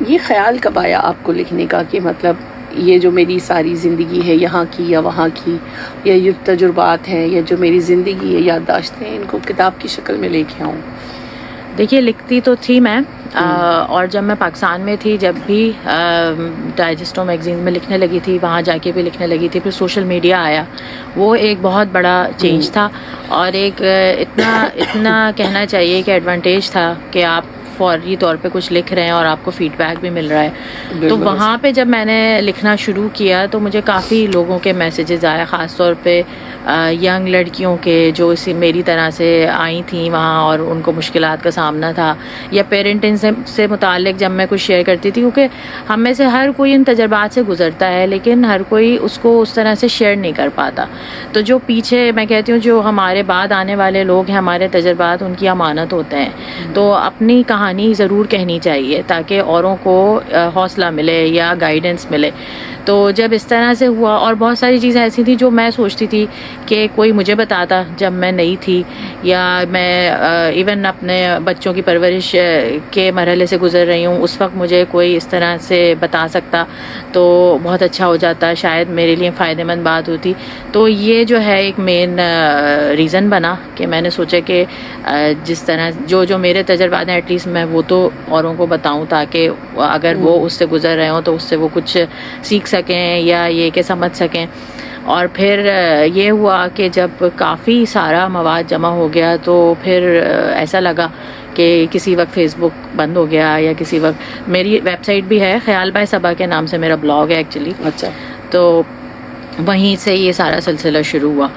یہ خیال کب آیا آپ کو لکھنے کا کہ مطلب یہ جو میری ساری زندگی ہے یہاں کی یا وہاں کی، یا یہ تجربات ہیں یا جو میری زندگی ہے، یادداشتیں ہیں، ان کو کتاب کی شکل میں لے کے آؤں؟ دیکھیے لکھتی تو تھی میں، اور جب میں پاکستان میں تھی جب بھی ڈائجسٹوں میگزین میں لکھنے لگی تھی، وہاں جا کے بھی لکھنے لگی تھی. پھر سوشل میڈیا آیا، وہ ایک بہت بڑا چینج تھا، اور ایک اتنا کہنا چاہیے کہ ایڈوانٹیج تھا کہ آپ فوری طور پہ کچھ لکھ رہے ہیں اور آپ کو فیڈ بیک بھی مل رہا ہے. تو وہاں پہ جب میں نے لکھنا شروع کیا تو مجھے کافی لوگوں کے میسیجز آئے، خاص طور پہ ینگ لڑکیوں کے جو اسی میری طرح سے آئی تھیں وہاں اور ان کو مشکلات کا سامنا تھا، یا پیرنٹنگ سے متعلق جب میں کچھ شیئر کرتی تھی، کیونکہ ہم میں سے ہر کوئی ان تجربات سے گزرتا ہے لیکن ہر کوئی اس کو اس طرح سے شیئر نہیں کر پاتا. تو جو پیچھے میں کہتی ہوں جو ہمارے بعد آنے والے لوگ ہیں، ہمارے تجربات ان کی امانت ہوتے ہیں، تو اپنی کہانی ضرور کہنی چاہیے تاکہ اوروں کو حوصلہ ملے یا گائیڈنس ملے. تو جب اس طرح سے ہوا، اور بہت ساری چیزیں ایسی تھیں جو میں سوچتی تھی کہ کوئی مجھے بتاتا جب میں نئی تھی، یا میں ایون اپنے بچوں کی پرورش کے مرحلے سے گزر رہی ہوں، اس وقت مجھے کوئی اس طرح سے بتا سکتا تو بہت اچھا ہو جاتا، شاید میرے لیے فائدہ مند بات ہوتی. تو یہ جو ہے ایک مین ریزن بنا کہ میں نے سوچا کہ جس طرح جو میرے تجربات ہیں ایٹ لیسٹ میں وہ تو اوروں کو بتاؤں، تاکہ اگر وہ اس سے گزر رہے ہوں تو اس سے وہ کچھ سیکھ سکیں یا یہ کہ سمجھ سکیں. اور پھر یہ ہوا کہ جب کافی سارا مواد جمع ہو گیا تو پھر ایسا لگا کہ کسی وقت فیس بک بند ہو گیا، یا کسی وقت میری ویب سائٹ بھی ہے، خیال بائے صبا کے نام سے میرا بلاگ ہے ایکچولی. اچھا. تو وہیں سے یہ سارا سلسلہ شروع ہوا،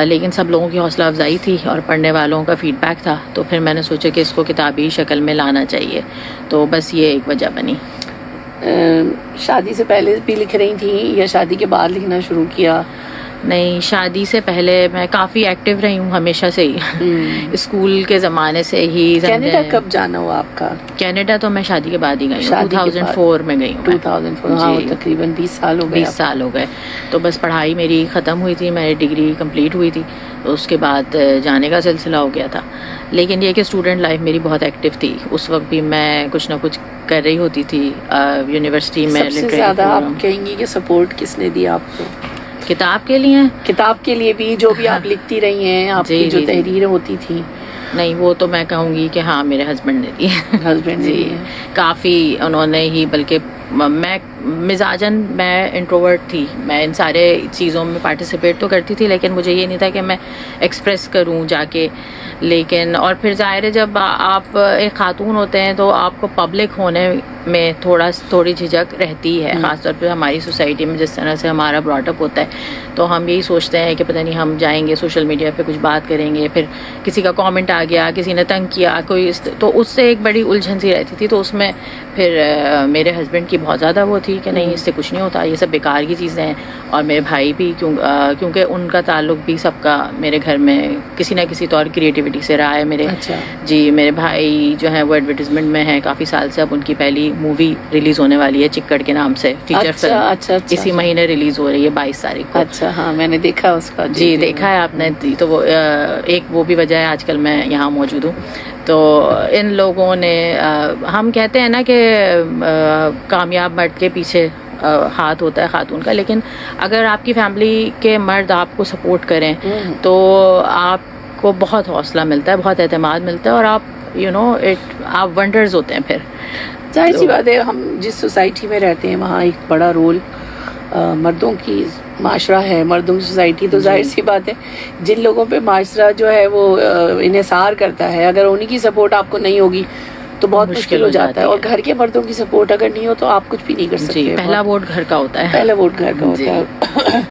لیکن سب لوگوں کی حوصلہ افزائی تھی اور پڑھنے والوں کا فیڈ بیک تھا، تو پھر میں نے سوچا کہ اس کو کتابی شکل میں لانا چاہیے. تو بس یہ ایک وجہ بنی. شادی سے پہلے بھی لکھ رہی تھیں یا شادی کے بعد لکھنا شروع کیا؟ نہیں، شادی سے پہلے میں کافی ایکٹیو رہی ہوں ہمیشہ سے ہی. اسکول کے زمانے سے ہی. کینیڈا کب جانا ہوا آپ کا؟ کینیڈا تو میں شادی کے بعد ہی گئی ہوں، 2004 میں گئی ہوں. 2004. ہاں، تقریباً 20 سال ہو گئے. 20 سال ہو گئے. تو بس پڑھائی میری ختم ہوئی تھی، میری ڈگری کمپلیٹ ہوئی تھی، تو اس کے بعد جانے کا سلسلہ ہو گیا تھا. لیکن یہ کہ اسٹوڈنٹ لائف میری بہت ایکٹیو تھی، اس وقت بھی میں کچھ نہ کچھ کر رہی ہوتی تھی یونیورسٹی میں. سب سے زیادہ آپ کہیں گی کہ سپورٹ کس نے دیا آپ کو کتاب کے لیے؟ کتاب کے لیے بھی جو بھی آپ لکھتی رہی ہیں، آپ کی جو تحریریں ہوتی تھی. نہیں، وہ تو میں کہوں گی کہ ہاں میرے ہسبینڈ نے دی. ہسبینڈ جی، کافی انہوں نے ہی، بلکہ میں مزاجن میں انٹروورٹ تھی، میں ان سارے چیزوں میں پارٹیسپیٹ تو کرتی تھی لیکن مجھے یہ نہیں تھا کہ میں ایکسپریس کروں جا کے. لیکن اور پھر ظاہر ہے جب آپ ایک خاتون ہوتے ہیں تو آپ کو پبلک ہونے میں تھوڑی جھجک رہتی ہے، خاص طور پہ ہماری سوسائٹی میں جس طرح سے ہمارا براٹ اپ ہوتا ہے. تو ہم یہی سوچتے ہیں کہ پتہ نہیں ہم جائیں گے سوشل میڈیا پہ کچھ بات کریں گے، پھر کسی کا کامنٹ آ گیا، کسی نے تنگ کیا کوئی، تو اس سے ایک بڑی الجھن سی رہتی تھی. تو اس میں پھر میرے ہسبینڈ کی بہت زیادہ وہ تھی کہ نہیں اس سے کچھ نہیں ہوتا، یہ سب بیکار کی چیزیں ہیں. اور میرے بھائی بھی کیونکہ ان کا تعلق بھی سب کا میرے گھر میں کسی نہ کسی طور کریٹیوٹی سے رہا ہے میرے. جی، میرے بھائی جو ہیں وہ ایڈورٹیزمنٹ میں ہیں کافی سال سے. اب ان کی پہلی مووی ریلیز ہونے والی ہے چکڑ کے نام سے، فیچر فلم. اسی مہینے ریلیز ہو رہی ہے 22 تاریخ کو. اچھا، ہاں میں نے دیکھا اس کا. جی دیکھا ہے آپ نے. تو وہ ایک وہ بھی وجہ ہے آج کل میں یہاں موجود ہوں. تو ان لوگوں نے ہم کہتے ہیں نا کہ کامیاب مرد کے پیچھے ہاتھ ہوتا ہے خاتون کا، لیکن اگر آپ کی فیملی کے مرد آپ کو سپورٹ کریں تو آپ کو بہت حوصلہ ملتا ہے، بہت اعتماد ملتا ہے، اور آپ آپ ونڈرز ہوتے ہیں. پھر ظاہر سی بات ہے ہم جس سوسائٹی میں رہتے ہیں وہاں ایک بڑا رول مردوں کی معاشرہ ہے، مردوں کی سوسائٹی. تو ظاہر سی بات ہے جن لوگوں پہ معاشرہ جو ہے وہ انحصار کرتا ہے، اگر انہی کی سپورٹ آپ کو نہیں ہوگی تو بہت مشکل ہو جاتا ہے. اور گھر کے مردوں کی سپورٹ اگر نہیں ہو تو آپ کچھ بھی نہیں کر سکتے. پہلا ووٹ گھر کا ہوتا ہے. پہلا ووٹ گھر کا ہوتا ہے.